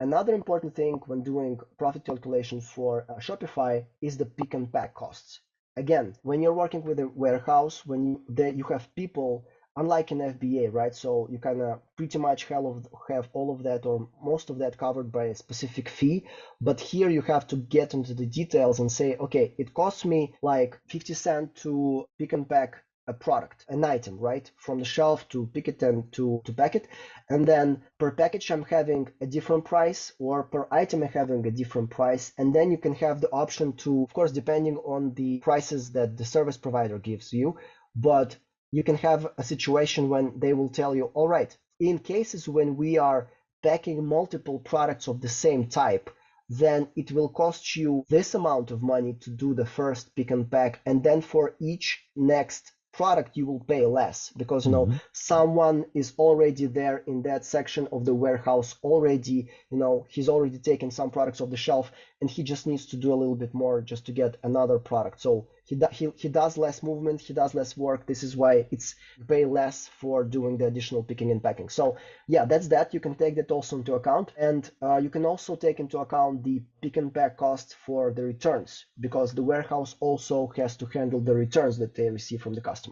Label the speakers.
Speaker 1: another important thing when doing profit calculation for Shopify is the pick and pack costs. Again, when you're working with a warehouse, when you have people, unlike in FBA, right? So you kind of pretty much have all of that or most of that covered by a specific fee. But here you have to get into the details and say, okay, it costs me like 50 cents to pick and pack a product, an item, right? From the shelf to pick it and to pack it. And then per package, I'm having a different price, or per item, I'm having a different price. And then you can have the option to, of course, depending on the prices that the service provider gives you, but you can have a situation when they will tell you, all right, in cases when we are packing multiple products of the same type, then it will cost you this amount of money to do the first pick and pack. And then for each next product, you will pay less because, someone is already there in that section of the warehouse already, he's already taken some products off the shelf and he just needs to do a little bit more just to get another product. So he does less movement, he does less work. This is why it's pay less for doing the additional picking and packing. So yeah, that's that. You can take that also into account. And you can also take into account the pick and pack cost for the returns, because the warehouse also has to handle the returns that they receive from the customers.